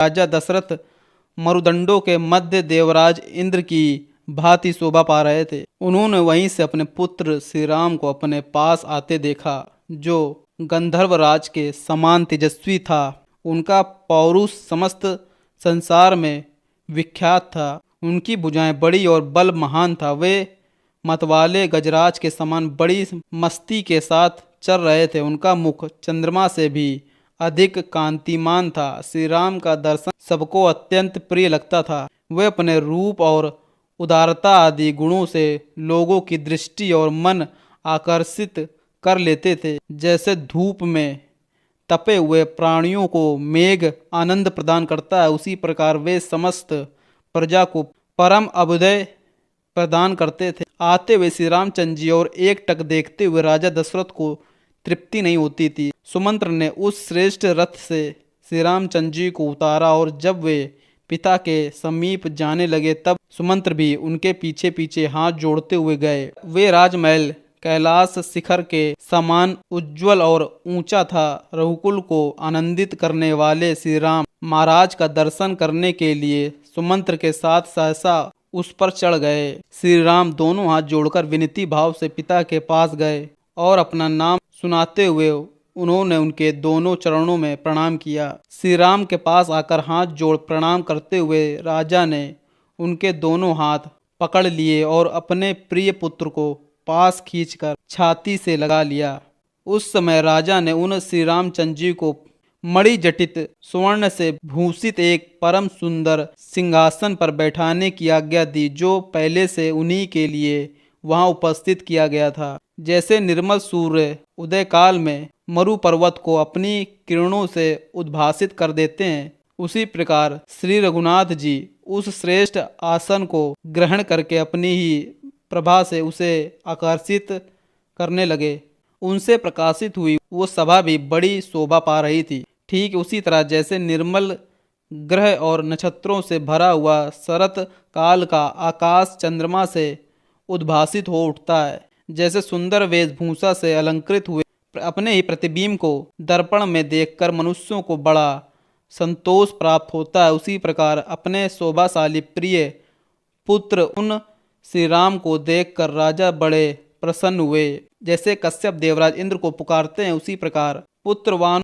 राजा दशरथ मरुदंडों के मध्य देवराज इंद्र की भांति शोभा पा रहे थे। उन्होंने वहीं से अपने पुत्र श्री राम को अपने पास आते देखा, जो गंधर्व राज के समान तेजस्वी था। उनका पौरुष समस्त संसार में विख्यात था। उनकी भुजाएं बड़ी और बल महान था। वे मतवाले गजराज के समान बड़ी मस्ती के साथ चल रहे थे। उनका मुख चंद्रमा से भी अधिक कांतिमान था। श्री राम का दर्शन सबको अत्यंत प्रिय लगता था। वे अपने रूप और उदारता आदि गुणों से लोगों की दृष्टि और मन आकर्षित कर लेते थे। जैसे धूप में तपे हुए प्राणियों को मेघ आनंद प्रदान करता है, उसी प्रकार वे समस्त प्रजा को परम अभ्युदय प्रदान करते थे। आते हुए श्री रामचंद्र जी और एक टक देखते हुए राजा दशरथ को तृप्ति नहीं होती थी। सुमंत्र ने उस श्रेष्ठ रथ से श्री रामचंद्र जी को उतारा और जब वे पिता के समीप जाने लगे तब सुमंत्र भी उनके पीछे पीछे हाथ जोड़ते हुए गए। वे राजमहल कैलाश शिखर के समान उज्जवल और ऊंचा था। रघुकुल को आनंदित करने वाले श्री राम महाराज का दर्शन करने के लिए सुमंत्र के साथ सहसा उस पर चढ़ गए। श्री राम दोनों हाथ जोड़कर विनती भाव से पिता के पास गए और अपना नाम सुनाते हुए उन्होंने उनके दोनों चरणों में प्रणाम किया। श्री राम के पास आकर हाथ जोड़ प्रणाम करते हुए राजा ने उनके दोनों हाथ पकड़ लिए और अपने प्रिय पुत्र को पास खींचकर छाती से लगा लिया। उस समय राजा ने उन श्री रामचंद्र जी को मणि जटित स्वर्ण से भूषित एक परम सुंदर सिंहासन पर बैठाने की आज्ञा दी, जो पहले से उन्हीं के लिए वहां उपस्थित किया गया था। जैसे निर्मल सूर्य उदय काल में मरु पर्वत को अपनी किरणों से उद्भासित कर देते हैं, उसी प्रकार श्री रघुनाथ जी उस श्रेष्ठ आसन को ग्रहण करके अपनी ही प्रभा से उसे आकर्षित करने लगे। उनसे प्रकाशित हुई वो सभा भी बड़ी शोभा पा रही थी। ठीक उसी तरह जैसे निर्मल ग्रह और नक्षत्रों से भरा हुआ शरत काल का आकाश चंद्रमा से उद्भासित हो उठता है, जैसे सुंदर वेशभूषा से अलंकृत हुए अपने ही प्रतिबिंब को दर्पण में देखकर मनुष्यों को बड़ा संतोष प्राप्त होता है, उसी प्रकार अपने शोभाशाली प्रिय पुत्र उन श्री राम को देखकर राजा बड़े प्रसन्न हुए। जैसे कश्यप देवराज इंद्र को पुकारते हैं, उसी प्रकार पुत्रवान